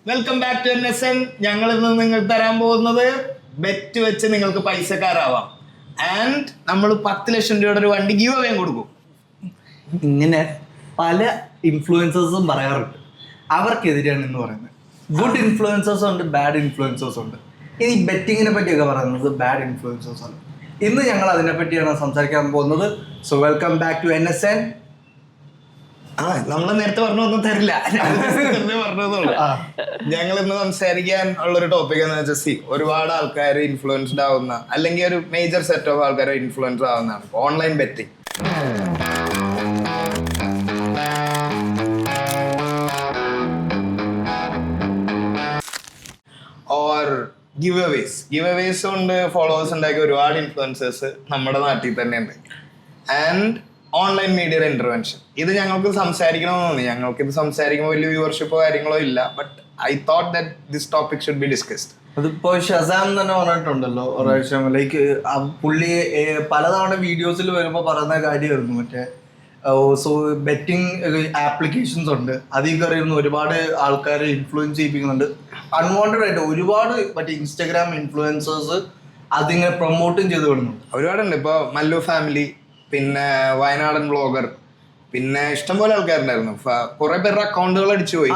Welcome back to NSN. ഞങ്ങൾ ഇന്ന് നിങ്ങൾക്ക് തരാൻ പോകുന്നത് ബെറ്റ് വെച്ച് നിങ്ങൾക്ക് പൈസക്കാരാവാം. ആൻഡ് നമ്മൾ 10 ലക്ഷം രൂപയുടെ ഒരു വണ്ടി ഗീവ് അവേ കൊടുക്കും. ഇങ്ങനെ പല ഇൻഫ്ലുവൻസേഴ്സും പറയാറുണ്ട്, അവർക്കെതിരെയാണ് എന്ന് പറയുന്നത്. ഗുഡ് ഇൻഫ്ലുവൻസേഴ്സ് ഉണ്ട്, ബാഡ് ഇൻഫ്ലുവൻസേഴ്സ് ഉണ്ട്. ഇനി ബെറ്റിങ്ങിനെ പറ്റിയൊക്കെ പറയുന്നത് ബാഡ് ഇൻഫ്ലുവൻസേഴ്സ് ആണ്. ഇന്ന് ഞങ്ങൾ അതിനെ പറ്റിയാണ് സംസാരിക്കാൻ പോകുന്നത്. So welcome back to NSN. നമ്മള് നേരത്തെ പറഞ്ഞു ഒന്നും തരില്ല, പറഞ്ഞതുള്ളൂ. ഞങ്ങൾ ഇന്ന് സംസാരിക്കാൻ ഉള്ളൊരു ടോപ്പിക് എന്ന് വെച്ചാൽ ഒരുപാട് ആൾക്കാർ ഇൻഫ്ലുവൻസ്ഡ് ആവുന്ന, അല്ലെങ്കിൽ ഒരു മേജർ സെറ്റ് ഓഫ് ആൾക്കാർ ഇൻഫ്ലുവൻസ് ആവുന്നതാണ് online betting. Or give aways കൊണ്ട് ഫോളോവേഴ്സ് ഉണ്ടാക്കിയ ഒരുപാട് ഇൻഫ്ലുവൻസേഴ്സ് നമ്മുടെ നാട്ടിൽ തന്നെ ഉണ്ട്. ആൻഡ് ഓൺലൈൻ മീഡിയയുടെ ഇന്റർവെൻഷൻ, ഇത് ഞങ്ങൾക്ക് സംസാരിക്കണമെന്ന് തോന്നി. ഞങ്ങൾക്ക് ഇത് സംസാരിക്കുമ്പോൾ വലിയ വ്യൂവർഷിപ്പോ കാര്യങ്ങളോ ഇല്ല, but I thought that this topic should be discussed. അതിപ്പോ ഷസാം തന്നെ പറഞ്ഞിട്ടുണ്ടല്ലോ ഒരാഴ്ച, ലൈക്ക് പുള്ളി പലതവണ വീഡിയോസിൽ വരുമ്പോൾ പറയുന്ന കാര്യമായിരുന്നു മറ്റേ സോ ബെറ്റിംഗ് ആപ്ലിക്കേഷൻസ് ഉണ്ട്, അതിൽ കയറിയിരുന്ന ഒരുപാട് ആൾക്കാരെ ഇൻഫ്ലുവൻസ് ചെയ്യിപ്പിക്കുന്നുണ്ട്. അൺവാണ്ടഡ് ആയിട്ട് ഒരുപാട് മറ്റേ ഇൻസ്റ്റാഗ്രാം ഇൻഫ്ലുവൻസേഴ്സ് അതിങ്ങനെ പ്രൊമോട്ടും ചെയ്ത് വിടുന്നുണ്ട്. ഒരുപാടുണ്ട്. ഇപ്പൊ മല്ലു ഫാമിലി, പിന്നെ വയനാടൻ ബ്ലോഗർ, പിന്നെ ഇഷ്ടംപോലെ ആൾക്കാരുണ്ടായിരുന്നു. കുറെ പേരുടെ അക്കൗണ്ടുകൾ അടിച്ചു പോയി.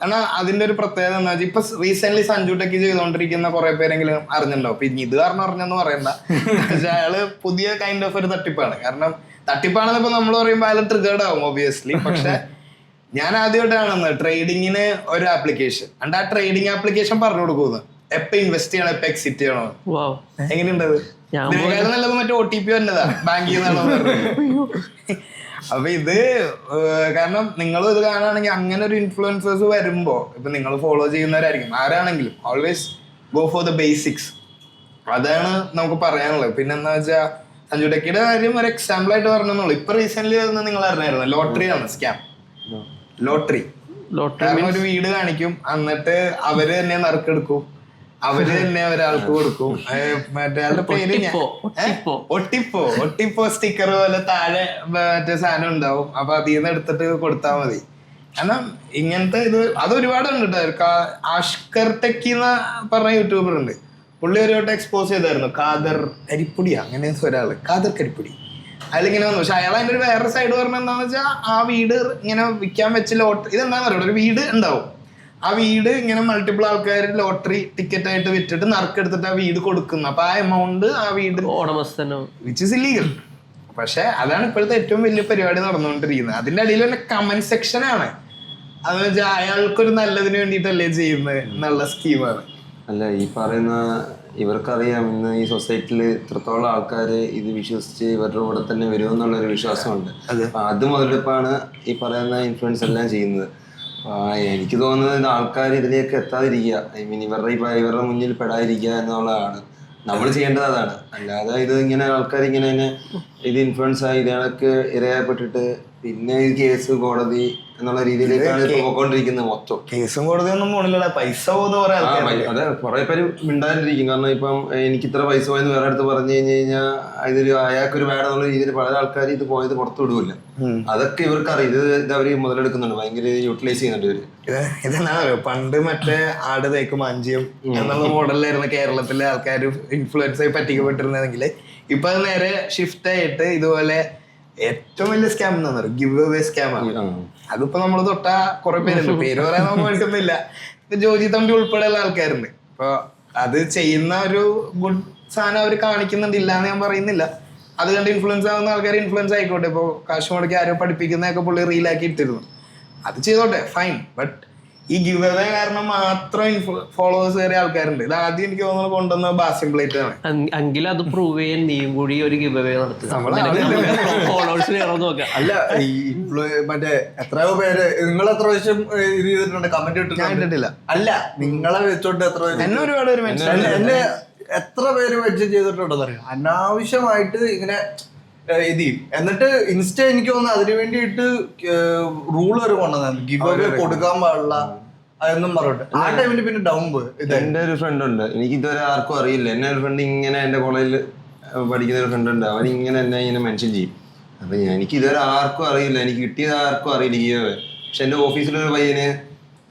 കാരണം അതിന്റെ ഒരു പ്രത്യേകത എന്താ വെച്ചാൽ ഇപ്പൊ റീസെന്റ് സഞ്ജു ടെക്കി ചെയ്തോണ്ടിരിക്കുന്ന കുറെ പേരെങ്കിലും അറിഞ്ഞിട്ടുണ്ടാവും. പിന്നെ ഇത് കാരണം അറിഞ്ഞെന്ന് പറയണ്ട, പക്ഷെ അയാള് പുതിയ കൈൻഡ് ഓഫ് ഒരു തട്ടിപ്പാണ്. കാരണം തട്ടിപ്പാണെന്ന് ഇപ്പൊ നമ്മൾ പറയുമ്പോൾ അയാൾ ട്രിഗേർഡ് ആവും ഒബിയസ്ലി. പക്ഷെ ഞാൻ ആദ്യമായിട്ടാണ് ട്രേഡിങ്ങിന് ഒരു ആപ്ലിക്കേഷൻ, and ആ ട്രേഡിംഗ് ആപ്ലിക്കേഷൻ പറഞ്ഞു കൊടുക്കുന്നത് എപ്പൊ ഇൻവെസ്റ്റ് ചെയ്യണം, എപ്പൊ എക്സിറ്റ് ചെയ്യണോ. എങ്ങനെയുണ്ടത്? നല്ലത് മറ്റേ OTP വന്നതാ ബാങ്കിൽ നിന്നാണോ. അപ്പൊ ഇത് കാരണം നിങ്ങളും ഇത് കാണുകയാണെങ്കിൽ അങ്ങനെ ഒരു ഇൻഫ്ലുവൻസേഴ്സ് വരുമ്പോ ഇപ്പൊ നിങ്ങൾ ഫോളോ ചെയ്യുന്നവരായിരിക്കും, ആരാണെങ്കിലും always go for the basics. അതാണ് നമുക്ക് പറയാനുള്ളത്. പിന്നെ എന്താ വെച്ചാൽ സഞ്ജു ടെക്കിയുടെ കാര്യം ഒരു എക്സാമ്പിൾ ആയിട്ട് പറഞ്ഞെന്നുള്ളൂ. ഇപ്പൊ റീസെന്റ് നിങ്ങൾ അറിഞ്ഞായിരുന്നു, ലോട്ടറി ആണ് സ്കാം. ലോട്ടറി കാരണം ഒരു വീട് കാണിക്കും, എന്നിട്ട് അവര് തന്നെ നറുക്കെടുക്കും, അവര് തന്നെ ഒരാൾക്ക് കൊടുക്കും. മറ്റേ ആളുടെ പേര് ഒട്ടിപ്പോ സ്റ്റിക്കർ പോലെ താഴെ മറ്റേ സാധനം ഉണ്ടാവും. അപ്പൊ അതിൽ നിന്ന് എടുത്തിട്ട് കൊടുത്താൽ മതി. കാരണം ഇങ്ങനത്തെ ഇത് അത് ഒരുപാടുണ്ട് കേട്ടോ. ആഷ്കർ ടെക്കി എന്ന് പറഞ്ഞ യൂട്യൂബർ ഉണ്ട്, പുള്ളി ഒരു വട്ടം എക്സ്പോസ് ചെയ്തായിരുന്നു. ഖാദർ കരിപ്പൊടിയാ അങ്ങനെ ഒരാള്, ഖാദർ കരിപ്പൊടി അതിലിങ്ങനെ വന്നു. പക്ഷെ അയാൾ അതിന്റെ ഒരു വേറെ സൈഡ് പറഞ്ഞ എന്താന്ന് വെച്ചാൽ ആ വീട് ഇങ്ങനെ വിൽക്കാൻ വെച്ച് ലോട്ടറി, ഇതെന്താന്ന് പറയുക, ഒരു വീട് ഉണ്ടാവും, ആ വീട് ഇങ്ങനെ മൾട്ടിപ്പിൾ ആൾക്കാർ ലോട്ടറി ടിക്കറ്റ് ആയിട്ട് വിറ്റിട്ട് നറുക്കെടുത്തിട്ട് ആ വീട് കൊടുക്കുന്നു. അപ്പൊ ആ എമൗണ്ട് ആ വീട് വിച്ച് ഇസ് ഇല്ലീഗൽ. പക്ഷെ അതാണ് ഇപ്പോഴത്തെ ഏറ്റവും വലിയ പരിപാടി നടന്നുകൊണ്ടിരിക്കുന്നത്. അതിന്റെ അടിയിൽ തന്നെ കമന്റ് സെക്ഷൻ ആണ്. അതെന്ന് വെച്ചാൽ അയാൾക്കൊരു നല്ലതിന് വേണ്ടിയിട്ടല്ലേ ചെയ്യുന്നത് എന്നുള്ള സ്കീമാണ്. അല്ല, ഈ പറയുന്ന ഇവർക്കറിയാം ഇന്ന് ഈ സൊസൈറ്റിയിൽ ഇത്രത്തോളം ആൾക്കാർ ഇത് വിശ്വസിച്ച് ഇവരുടെ കൂടെ തന്നെ വരുമെന്നുള്ളൊരു വിശ്വാസമുണ്ട്. അത് മുതലെടുപ്പാണ് ഈ പറയുന്ന ഇൻഫ്ലുവൻസ് എല്ലാം ചെയ്യുന്നത്. എനിക്ക് തോന്നുന്നത് ആൾക്കാർ ഇതിലേക്ക് എത്താതിരിക്കുക, ഐ മീൻ ഇവരുടെ മുന്നിൽ പെടാതിരിക്കുക എന്നുള്ളതാണ് നമ്മൾ ചെയ്യേണ്ടത്. അതാണ്. അല്ലാതെ ഇത് ഇങ്ങനെ ആൾക്കാർ ഇങ്ങനെ തന്നെ ഇത് ഇൻഫ്ലുവൻസ് ആയി ഇതിനൊക്കെ ഇരയാപ്പെട്ടിട്ട് പിന്നെ ഈ കേസ് കോടതി എന്നുള്ള രീതിയിലേക്കാണ് പോയിക്കൊണ്ടിരിക്കുന്നത്. മൊത്തം കേസും കോടതി ഒന്നും പോണില്ല, പൈസ അതെ. കുറെ പേര് മിണ്ടാതിരിക്കും. കാരണം ഇപ്പം എനിക്ക് ഇത്ര പൈസ പോയെന്ന് വേറെ അടുത്ത് പറഞ്ഞു കഴിഞ്ഞു കഴിഞ്ഞാൽ ഇതൊരു അയാൾക്കൊരു വേണം എന്നുള്ള രീതിയിൽ പല ആൾക്കാർ ഇത് പോയത് പുറത്തു വിടൂല്ല. അതൊക്കെ ഇവർക്കറിയാം. ഇത് അവര് മുതലെടുക്കുന്നുണ്ട്, ഭയങ്കര യൂട്ടിലൈസ് ചെയ്യുന്നുണ്ട് ഇവര്. ഇതെന്താ പണ്ട് മറ്റേ ആട് തേക്ക് മാഞ്ചിയും എന്നുള്ള മോഡലിലായിരുന്നു കേരളത്തിലെ ആൾക്കാർ ഇൻഫ്ലുവൻസ് ആയി പറ്റിക്കപ്പെട്ടിരുന്നെങ്കിൽ ഇപ്പൊ അത് നേരെ ഷിഫ്റ്റ് ആയിട്ട് ഇതുപോലെ ഏറ്റവും വലിയ സ്കാം എന്താ പറയുക, ഗിവ് അവേ സ്കാം ആണ്. അതിപ്പോ നമ്മൾ തൊട്ടാ കുറെ പേരുണ്ട്, പേര് പറയാൻ നമുക്ക് എടുക്കുന്നില്ല. ജോജി തമ്പി ഉൾപ്പെടെയുള്ള ആൾക്കാരുണ്ട്. അപ്പൊ അത് ചെയ്യുന്ന ഒരു ഗുഡ് സാധനം അവർ കാണിക്കുന്നുണ്ടില്ല എന്ന് ഞാൻ പറയുന്നില്ല. അത് കണ്ട് ഇൻഫ്ലുവൻസ് ആവുന്ന ആൾക്കാർ ഇൻഫ്ലുവൻസ് ആയിക്കോട്ടെ. ഇപ്പൊ കാശ് മുടക്കി ആരോ പഠിപ്പിക്കുന്നതൊക്കെ പുള്ളി റീലാക്കി ഇട്ടിരുന്നു, അത് ചെയ്തോട്ടെ, ഫൈൻ. ബട്ട് ഈ ഗിവ് അവേ കാരണം മാത്രം ഫോളോവേഴ്സ് കയറിയ ആൾക്കാരുണ്ട്. ഇത് ആദ്യം എനിക്ക് തോന്നുന്നു കൊണ്ടുവന്ന ബാസിം പ്ലേറ്റ് ആണ്. എങ്കിൽ അത് പ്രൂവ് ചെയ്യാൻ നീയും കൂടി ഒരു ഗിവ് അവേ നടത്തുക. അല്ല, ഈ മറ്റേ എത്രയോ പേര് നിങ്ങൾ എത്ര പ്രാവശ്യം ഇത് ചെയ്തിട്ടുണ്ട്, കമന്റ് ഇട്ടിട്ടില്ല. അല്ല, നിങ്ങളെ വെച്ചോണ്ട് എത്ര എന്നെ ഒരുപാട് പേര് എന്നെ എത്ര പേര് മെൻഷൻ ചെയ്തിട്ടുണ്ടെന്ന് അറിയാം. അനാവശ്യമായിട്ട് ഇങ്ങനെ ഇത്. എന്നിട്ട് ഇൻസ്റ്റ എനിക്ക് തോന്നുന്നു അതിനു വേണ്ടിയിട്ട് റൂൾ വരെ കൊണ്ടുവന്നു, ഗിവ് അവേ കൊടുക്കാൻ പാടില്ല എന്നും പറഞ്ഞിട്ട്. ആ ടൈമിൽ പിന്നെ ഡൗൺ പോയി. എന്റെ ഒരു ഫ്രണ്ട് ഉണ്ട്, എനിക്ക് ഇതുവരെ ആർക്കും അറിയില്ല. എന്നെ ഒരു ഫ്രണ്ട് ഇങ്ങനെ എന്റെ കോളേജിൽ പഠിക്കുന്ന ഒരു ഫ്രണ്ട് ഉണ്ട്, അവൻ ഇങ്ങനെ എന്നെ ഇങ്ങനെ മെൻഷൻ ചെയ്യും. അപ്പൊ എനിക്ക് ഇതുവരെ ആർക്കും അറിയില്ല, എനിക്ക് കിട്ടിയത് ആർക്കും അറിയില്ല ഗിവ് അവേ. പക്ഷെ എന്റെ ഓഫീസിലൊരു പയ്യന്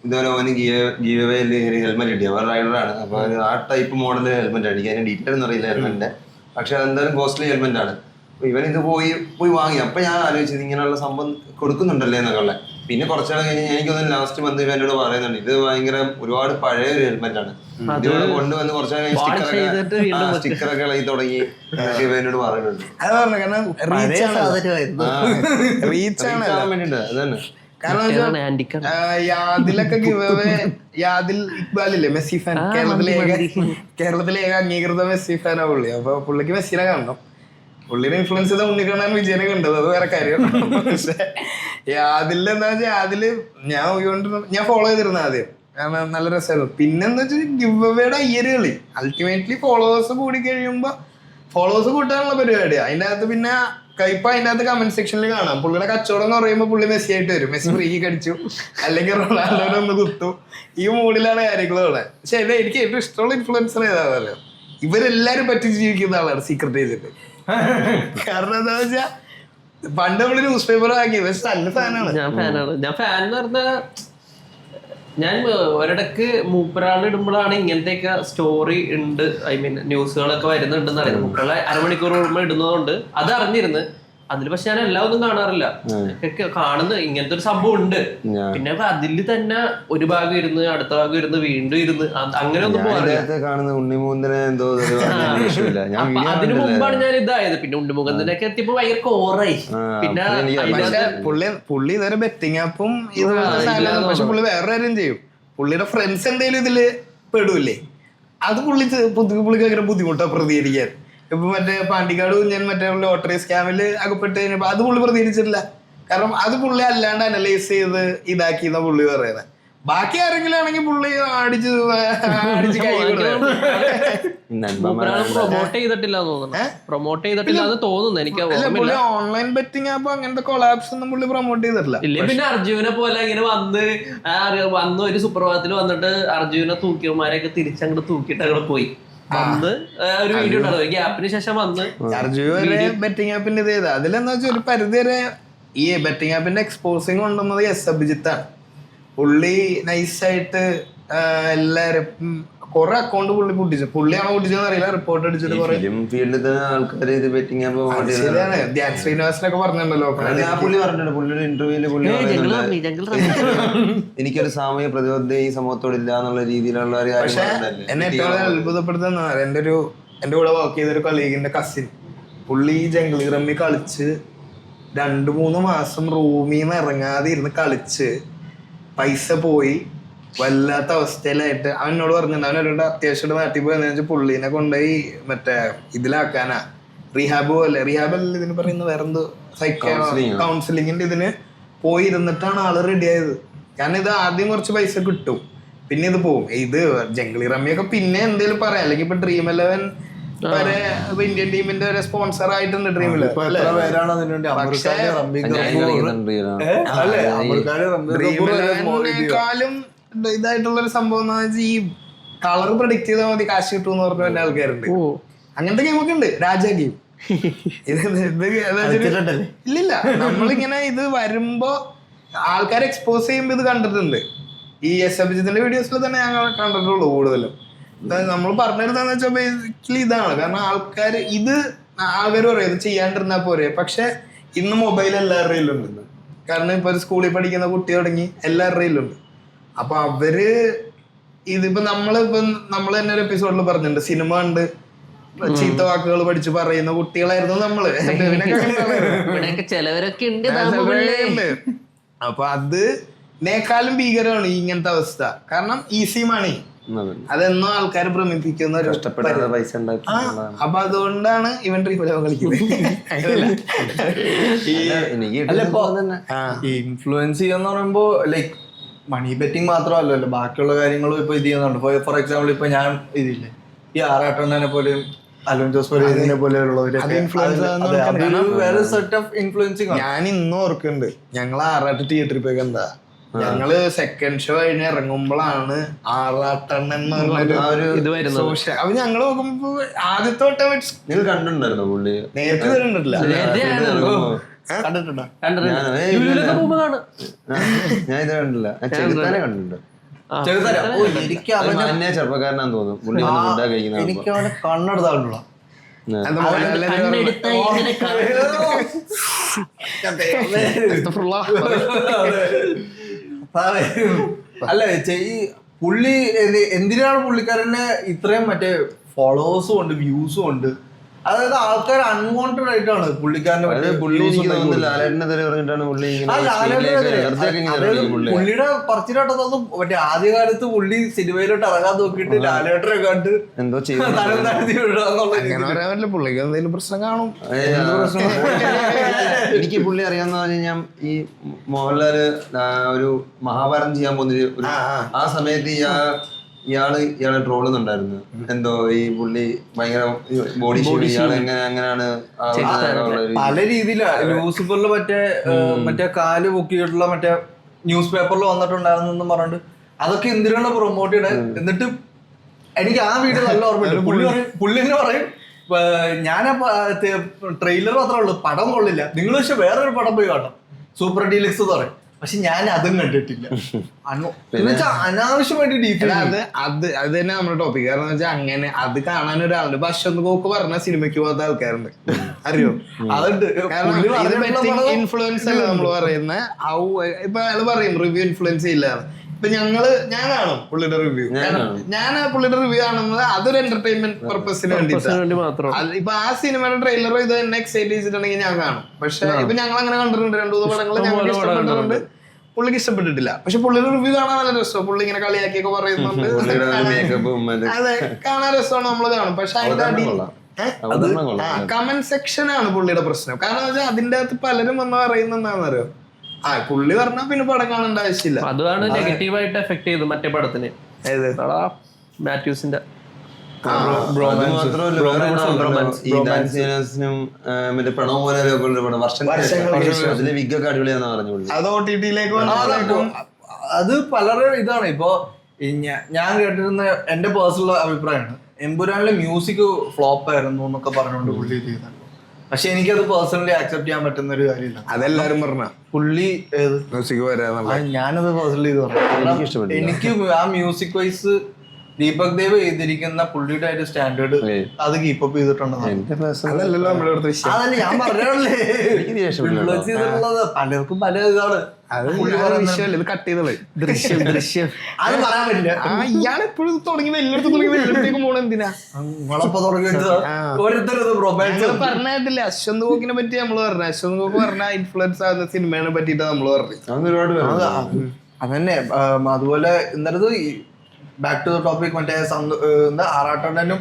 ഇതുപോലെ ഓന് ഗീവ് അവേയിൽ ഒരു ഹെൽമെറ്റ് കിട്ടി. അവർ റൈഡറാണ്. അപ്പൊ ആ ടൈപ്പ് മോഡൽ ഹെൽമെറ്റ് ആണ്. എനിക്ക് അതിന്റെ ഡീറ്റെയിൽ ഒന്നും അറിയില്ല ഹെൽമെറ്റിന്റെ. പക്ഷെ അതെന്തായാലും കോസ്റ്റ്ലി ഹെൽമെറ്റ് ആണ്. അപ്പൊ ഇവൻ ഇത് പോയി വാങ്ങി. അപ്പൊ ഞാൻ ആലോചിച്ചത് ഇങ്ങനെയുള്ള സംഭവം കൊടുക്കുന്നുണ്ടല്ലേ എന്നൊക്കെ ഉള്ളത്. പിന്നെ കുറച്ചാൾ കഴിഞ്ഞ് എനിക്കൊന്നും ലാസ്റ്റ് വന്ന് ഇവ എന്നോട് പറയുന്നുണ്ട് ഇത് ഭയങ്കര ഒരുപാട് പഴയ ഒരു ഹെൽമെറ്റ് ആണ്. ഇതുപോലെ കൊണ്ടുവന്ന് കുറച്ചാൾ കഴിഞ്ഞ് സ്റ്റിക്കറൊക്കെ ഇളകി തുടങ്ങി ഇവ എന്നോട് പറയുന്നുണ്ട്. അത് പറഞ്ഞു കാരണം റീച്ചാണ് വേണ്ടിട്ട് അതന്നെ. കാരണം യാദിലൊക്കെ യാദിൽ ഇക്ബാലില്ലേ മെസ്സി ഫാൻ, കേരളത്തിലെ ഏക അംഗീകൃത മെസ്സി ഫാനാ പുള്ളി. അപ്പൊ പുള്ളിക്ക് മെസ്സിനെ കാണണം. പുള്ളിനെ ഇൻഫ്ലുവൻസ് ചെയ്ത ഉണ്ണിക്കണ്ണൻ വിജയനെ കണ്ടത്, അത് വേറെ കാര്യം. പക്ഷെ യാദിൽ എന്താ വെച്ചാൽ യാദില് ഞാൻ ഫോളോ ചെയ്തിരുന്ന ആദ്യം, കാരണം നല്ല രസമായിരുന്നു. പിന്നെ എന്താ വെച്ചാൽ ഗിവ് അവേയുടെ അയ്യരുകളി അൾട്ടിമേറ്റ്ലി ഫോളോവേഴ്സ് കൂടി കഴിയുമ്പോ ഫോളോവേഴ്സ് കൂട്ടാനുള്ള പരിപാടിയാണ്. അതിന്റെ അകത്ത് പിന്നെ ഇപ്പൊ അതിന്റെ അകത്ത് കമന്റ് സെക്ഷനിൽ കാണാം പുള്ളിയുടെ കച്ചവടം എന്ന് പറയുമ്പോൾ പുള്ളി മെസ്സി ആയിട്ട് വരും. മെസ്സി ഫ്രീ കടിച്ചു അല്ലെങ്കിൽ റൊണാൾഡോനെ ഒന്ന് കുത്തു, ഈ മൂഡിലാണ് കാര്യങ്ങളും അവിടെ. പക്ഷെ എനിക്ക് ഏറ്റവും ഇഷ്ടമുള്ള ഇൻഫ്ലുവൻസർ ഏതാണല്ലോ, ഇവരെല്ലാരും പറ്റി ജീവിക്കുന്ന ആളാണ് സീക്രട്ട് ഏജന്റ്. കാരണം എന്താ വെച്ചാ പണ്ട് നമ്മള് ന്യൂസ് പേപ്പർ ആക്കി, പക്ഷെ നല്ല ഫാനാണ്. ഞാൻ ഫാൻ എന്ന് പറഞ്ഞാൽ ഞാൻ ഒരിടക്ക് മൂപ്പരാൾ ഇടുമ്പോഴാണ് ഇങ്ങനത്തെയൊക്കെ സ്റ്റോറി ഉണ്ട്, ഐ മീൻ ന്യൂസുകളൊക്കെ വരുന്നുണ്ടെന്ന് അറിയുന്നത്. മൂപ്പരാളെ അരമണിക്കൂർ കൂടുമ്പോൾ ഇടുന്നതുകൊണ്ട് അത് അറിഞ്ഞിരുന്നു. അതിൽ പക്ഷെ ഞാൻ എല്ലാം ഒന്നും കാണാറില്ല, കാണുന്ന ഇങ്ങനത്തെ ഒരു സംഭവം ഉണ്ട്. പിന്നെ അതില് തന്നെ ഒരു ഭാഗം ഇരുന്ന് അടുത്ത ഭാഗം ഇരുന്ന് വീണ്ടും ഇരുന്ന് അങ്ങനെ ഒന്നും കാണുന്ന ഉണ്ണിമൂന്തനെ എന്തോ അതിനു മുമ്പാണ് ഞാൻ ഇതായത്. പിന്നെ ഉണ്ണിമുഖത്തിനൊക്കെ എത്തിയപ്പോ ഭയങ്കര കോറായി. പിന്നെ പുള്ളി ഇതുവരെ ബെറ്റിംഗ് ആപ്പും പക്ഷെ പുള്ളി വേറെ കാര്യം ചെയ്യും. പുള്ളിയുടെ ഫ്രണ്ട്സ് എന്തെങ്കിലും ഇതില് പെടൂല്ലേ, അത് പുള്ളിക്ക് ഭയങ്കര ബുദ്ധിമുട്ടാണ് പ്രതികരിക്കാൻ. ഇപ്പൊ മറ്റേ പാണ്ടിക്കാട് ഞാൻ മറ്റേ ലോട്ടറി സ്കാമില് അകപ്പെട്ട് കഴിഞ്ഞപ്പോ അത് പുള്ളി പ്രതികരിച്ചിട്ടില്ല. കാരണം അത് പുള്ളി അല്ലാണ്ട് അനലൈസ് ചെയ്ത് ഇതാക്കിയെന്ന പുള്ളി പറയുന്നത്. ബാക്കി ആരെങ്കിലും ആണെങ്കിൽ പുള്ളി അടിച്ച് കൈ പ്രൊമോട്ട് ചെയ്തിട്ടില്ല തോന്നുന്നു എനിക്ക്. പുള്ളി ഓൺലൈൻ ബെറ്റിംഗ് ആപ്പ് അങ്ങനത്തെ കൊളാപ്സ് ഒന്നും പുള്ളി പ്രൊമോട്ട് ചെയ്തിട്ടില്ല. ഇല്ല പിന്നെ അർജുനെ പോലെ ഇങ്ങനെ വന്ന് ഒരു സുപ്രഭാതത്തിൽ വന്നിട്ട് അർജുനെ തൂക്കിയമാരെയൊക്കെ തിരിച്ചങ്ങോട്ട് തൂക്കിയിട്ട് അങ്ങോട്ട് പോയി വന്ന് ഒരു വീഡിയോ ഉണ്ടാവും ഗ്യാപ്പിന് ശേഷം വന്ന് ബെറ്റിംഗ് ആപ്പിന്റെ ഇത് ചെയ്താ. അതിലെന്താ വെച്ചാൽ ഒരു പരിധി വരെ ഈ ബെറ്റിംഗ് ആപ്പിന്റെ എക്സ്പോസിങ് കൊണ്ടുവന്നത് എസ് അഭിജിത്താണ്. പുള്ളി നൈസായിട്ട് എല്ലാരും കൊറേ അക്കൗണ്ട് പുള്ളിയാണോ പൊട്ടിച്ചതെന്ന് അറിയില്ല, റിപ്പോർട്ട് അടിച്ചിട്ട് ശരിയാണ്. ധ്യാൻ ശ്രീനിവാസനൊക്കെ പറഞ്ഞിട്ടുണ്ടല്ലോ പുള്ളിയുടെ ഇന്റർവ്യൂല് എനിക്കൊരു സാമൂഹ്യ പ്രതിബദ്ധത ഈ സമൂഹത്തോടില്ല എന്നുള്ള രീതിയിലുള്ള ഒരു കാര്യം. പക്ഷെ എന്നെ ഏറ്റവും അത്ഭുതപ്പെടുത്തുന്ന എന്റെ കൂടെ വർക്ക് ചെയ്തൊരു കളീഗിന്റെ കസിൻ, പുള്ളി ജംഗിൾ റമ്മി കളിച്ച് 2-3 മാസം റൂമിന്ന് ഇറങ്ങാതെ ഇരുന്ന് കളിച്ച് പൈസ പോയി വല്ലാത്ത അവസ്ഥയിലായിട്ട് അവനോട് പറഞ്ഞിട്ടുണ്ട്. അവനോട് അത്യാവശ്യമായിട്ട് നാട്ടിൽ പോയെന്ന് വെച്ചാൽ പുള്ളീനെ കൊണ്ടുപോയി മറ്റേ ഇതിലാക്കാനാ, റീഹാബ് അല്ല ഇതിന് പറയുന്നത് വേറെന്തോ കൗൺസിലിങ്ങിന്റെ ഇതിന് പോയി ഇരുന്നിട്ടാണ് ആള് റെഡി ആയത്. കാരണം ഇത് ആദ്യം കുറച്ച് പൈസ കിട്ടും, പിന്നെ ഇത് പോകും. ഇത് ജംഗ്ലി റമ്മിയൊക്കെ പിന്നെ എന്തേലും പറയാം, അല്ലെങ്കിൽ ഇപ്പൊ ഡ്രീം 11 വരെ ഇന്ത്യൻ ടീമിന്റെ ഒരു സ്പോൺസർ ആയിട്ടുണ്ട് ഡ്രീം 11. ഇതായിട്ടുള്ള ഒരു സംഭവം എന്ന് വെച്ചാൽ ഈ കളർ പ്രൊഡിക്ട് ചെയ്താൽ മതി കാശ് കിട്ടും എന്ന് പറഞ്ഞ ആൾക്കാരുണ്ട്. അങ്ങനത്തെ ഗെയിമൊക്കെ ഉണ്ട്, രാജ ഗെയിം. ഇല്ലില്ല, നമ്മളിങ്ങനെ ഇത് വരുമ്പോ ആൾക്കാരെ എക്സ്പോസ് ചെയ്യുമ്പോ ഇത് കണ്ടിട്ടുണ്ട്. ഈ എസ് അഭിജിത്തിന്റെ വീഡിയോസിൽ തന്നെ ഞങ്ങൾ കണ്ടിട്ടുള്ളൂ കൂടുതലും. നമ്മൾ പറഞ്ഞിരുന്നെന്ന് വെച്ചാൽ ബേസിക്കലി ഇതാണ്. കാരണം ആൾക്കാർ പറയും ഇത് ചെയ്യാണ്ടിരുന്നാ പോരെ, പക്ഷെ ഇന്ന് മൊബൈൽ എല്ലാവരുടെ കയ്യിലുണ്ട്. കാരണം ഇപ്പൊ ഒരു സ്കൂളിൽ പഠിക്കുന്ന കുട്ടി തുടങ്ങി എല്ലാവരുടെ കയ്യിലുണ്ട്. അപ്പൊ അവര് ഇതിപ്പോ നമ്മൾ തന്നെ ഒരു എപ്പിസോഡിൽ പറഞ്ഞിട്ടുണ്ട്, സിനിമ ഉണ്ട് ചീത്ത വാക്കുകൾ പഠിച്ച് പറയുന്ന കുട്ടികളായിരുന്നു നമ്മള്. ചിലവരൊക്കെ ഉണ്ട്. അപ്പൊ അതിനേക്കാളും ഭീകരമാണ് ഇങ്ങനത്തെ അവസ്ഥ. കാരണം ഈസി മണി അതെന്നോ ആൾക്കാരെ ഭ്രമിപ്പിക്കുന്ന പൈസ. അപ്പൊ അതുകൊണ്ടാണ് ഇവൻ ട്രീഫലോ കളിക്കുന്നത്. ഇൻഫ്ലുവൻസ് ചെയ്യാന്ന് പറയുമ്പോ ലൈക്ക് മണി ബെറ്റിംഗ് മാത്രമല്ലല്ലോ, ബാക്കിയുള്ള കാര്യങ്ങളും ഇപ്പൊ ഇത് ചെയ്യുന്നുണ്ട്. ഫോർ എക്സാമ്പിൾ ഇപ്പൊ ഞാൻ ഇതില്ലേ ഈ ആറാട്ടണ്ണനെ പോലെയും അലോൻ ജോസ് പെരേരയെ പോലെയുള്ളവരൊക്കെ വേറെ സെറ്റ് ഓഫ് ഇൻഫ്ലുവൻസിങ്. ഞാൻ ഇന്നും ഓർക്കുന്നുണ്ട്, ഞങ്ങൾ ആറാട്ട് തിയേറ്ററിൽ പോയി കണ്ടാ. ഞങ്ങള് സെക്കൻഡ് ഷോ കഴിഞ്ഞ് ഇറങ്ങുമ്പോഴാണ് ആറാട്ടെണ്ണൻ എന്ന് പറഞ്ഞൊരു സോഷ്യൽ. അപ്പൊ ഞങ്ങള് നോക്കുമ്പോ ആദ്യത്തെ നിങ്ങൾ കണ്ടിട്ടുണ്ടായിരുന്നോ പുള്ളി? നേരത്തെ കണ്ടിട്ടില്ല. കണ്ടിട്ടുണ്ടോ? ലുലുവിലൊക്കെ പോകുമ്പോ കാണാം. ഞാൻ ഇത് കണ്ടില്ല, ഞാൻ ചെറുതാനെ കണ്ടിട്ടുണ്ട്. എനിക്ക് എന്നെ ചെറുപ്പക്കാരനാന്ന് തോന്നുന്നു പുള്ളി ഫുഡാ കഴിക്കുന്ന. എനിക്ക് അവനെ കണ്ണെടുത്താണല്ലോ. കണ്ണെടുത്ത ഇങ്ങനെ അല്ല ഈ പുള്ളി എന്തിനാണ് പുള്ളിക്കാരനെ ഇത്രയും മറ്റേ ഫോളോവേഴ്സും ഉണ്ട്, വ്യൂസും ഉണ്ട്. അതായത് ആൾക്കാർ അൺവാണ്ടഡ് ആയിട്ടാണ് പുള്ളിക്കാരനെ പുള്ളിയുടെ പറച്ചിലോട്ടൊന്നും മറ്റേ ആദ്യകാലത്ത് പുള്ളി സിനിമയിലോട്ട് ഇറങ്ങാൻ നോക്കിയിട്ട് ലാലേട്ടനെ കണ്ട് എന്തോ തരം താഴ്ത്തി വിടുക. പുള്ളിക്ക് എന്തെങ്കിലും പ്രശ്നം കാണും. എനിക്ക് പുള്ളി അറിയാവുന്ന ഞാൻ ഈ മോഹൻലാല് ഒരു മഹാഭാരതം ചെയ്യാൻ പോകുന്ന ആ സമയത്ത് ഇയാള് ട്രോളുന്നുണ്ടായിരുന്നു. എന്തോ ഈ പുള്ളി ഭയങ്കര ബോഡി ഷേപ്പ്, ഇയാൾ അങ്ങനെയാണ് പല രീതിയിലാണ്. ലൂസിഫറിൽ മറ്റേ കാല് പൊക്കിയിട്ടുള്ള മറ്റേ ന്യൂസ് പേപ്പറിൽ വന്നിട്ടുണ്ടായിരുന്നു പറഞ്ഞിട്ട് അതൊക്കെ എന്തിനാണ് പ്രൊമോട്ട് ചെയ്യണത്. എന്നിട്ട് എനിക്ക് ആ വീഡിയോ നല്ല ഓർമ്മയുണ്ട്. പുള്ളി തന്നെ പറയും, ഞാൻ ട്രെയിലർ മാത്രമേ ഉള്ളൂ, പടം കൊള്ളില്ല, നിങ്ങൾ പക്ഷെ വേറൊരു പടം പോയി കാണാം സൂപ്പർ ഡീലക്സ് എന്ന് പറയും. പക്ഷെ ഞാൻ അതും കണ്ടിട്ടില്ല. അനാവശ്യമായിട്ട് ഡീറ്റെയിൽ അത് തന്നെ നമ്മുടെ ടോപ്പിക്. കാരണം വെച്ചാൽ അങ്ങനെ അത് കാണാൻ ഒരാളുണ്ട്. ഇപ്പൊ അശ്വന്ത് കോക്ക് പറഞ്ഞ സിനിമയ്ക്ക് പോകാത്ത ആൾക്കാരുണ്ട്, അറിയോ? അതുണ്ട്. ഇൻഫ്ലുവൻസ് അല്ല നമ്മൾ പറയുന്നത്. ഇപ്പൊ അയാൾ പറയും റിവ്യൂ ഇൻഫ്ലുവൻസ് ഇല്ലാന്ന്. ഇപ്പൊ ഞാൻ കാണും പുള്ളിയുടെ റിവ്യൂ. ഞാൻ പുള്ളിയുടെ റിവ്യൂ കാണുന്നത് അതൊരു എന്റർടൈൻമെന്റ് പർപ്പസിന് വേണ്ടിയിട്ട്. ഇപ്പൊ ആ സിനിമയുടെ ട്രെയിലറോ ഇത് തന്നെ എക്സൈറ്റ് ചെയ്തിട്ടുണ്ടെങ്കിൽ ഞാൻ കാണും. പക്ഷെ ഇപ്പൊ ഞങ്ങൾ അങ്ങനെ കണ്ടിട്ടുണ്ട്, 2-3 പടങ്ങൾ ഞങ്ങൾക്ക് ഇഷ്ടപ്പെട്ടിട്ടുണ്ട്, പുള്ളിക്ക് ഇഷ്ടപ്പെട്ടിട്ടില്ല. പക്ഷെ പുള്ളിയുടെ റിവ്യൂ കാണാൻ നല്ല രസമാണ്. പുള്ളി ഇങ്ങനെ കളിയാക്കിയൊക്കെ പറയുന്നുണ്ട്, അതെ കാണാൻ രസമാണ്, നമ്മള് കാണും. പക്ഷെ അതിന്റെ അടി കമന്റ് സെക്ഷനാണ് പുള്ളിയുടെ പ്രശ്നം. കാരണം വെച്ചാൽ അതിന്റെ അകത്ത് പലരും വന്ന് പറയുന്ന എന്താണെന്നറിയോ, പുള്ളി പറഞ്ഞാ പിന്നെ പടം കാണേണ്ട ആവശ്യമില്ല. അതാണ് നെഗറ്റീവായിട്ട് എഫക്ട് ചെയ്തു മറ്റേ പടത്തിന്, മാത്യൂസിന്റെ. ഈ ഡാൻസ് സീനേഴ്സിനും മറ്റേ പ്രണവ് പോലെ വർഷത്തിലെ വിഗൊക്കെ അടിപൊളിയാന്ന് പറഞ്ഞു. അത് OTT-യിലേക്ക് അത് പലരുടെ ഇതാണ്. ഇപ്പൊ ഞാൻ കേട്ടിരുന്ന എന്റെ പേഴ്സണൽ അഭിപ്രായമാണ്, എമ്പുരാനിലെ മ്യൂസിക് ഫ്ലോപ്പ് ആയിരുന്നു എന്നൊക്കെ പറഞ്ഞുകൊണ്ട് പുള്ളി ചെയ്തത്. പക്ഷെ എനിക്കത് പേഴ്സണലി ആക്സെപ്റ്റ് ചെയ്യാൻ പറ്റുന്ന ഒരു കാര്യമില്ല. അതെല്ലാരും പറഞ്ഞ പുള്ളി മ്യൂസിക് ഞാനത് പേഴ്സണലി പറഞ്ഞു. എനിക്ക് ആ മ്യൂസിക് വൈസ് ദീപക് ദേവ് ചെയ്തിരിക്കുന്ന പുള്ളിയുടെ ഒരു സ്റ്റാൻഡേർഡ് അത് കീപ്പപ്പ് ചെയ്തിട്ടുണ്ടെന്ന്. അതല്ല ഞാൻ പറഞ്ഞല്ലേ, പലർക്കും പല ഇതാണ്. കട്ട് ചെയ്തത് ദൃശ്യം അത് പറയാൻ പറ്റില്ല. ഇയാൾ എപ്പോഴും തുടങ്ങി എല്ലായിടത്തേക്ക് പോണ എന്തിനാ പറഞ്ഞിട്ടില്ല. അശ്വന്ത് കോക്കിനെ പറ്റി നമ്മള് പറഞ്ഞു. അശ്വന്ത് കോക്ക് പറഞ്ഞ ഇൻഫ്ലുവൻസ് ആകുന്ന സിനിമയെ പറ്റിട്ട് നമ്മള് പറഞ്ഞു. അതന്നെ. അതുപോലെ ഇന്നലത് ബാക്ക് ടു ദ ടോപ്പിക് മറ്റേ ആറാട്ടണ്ണനും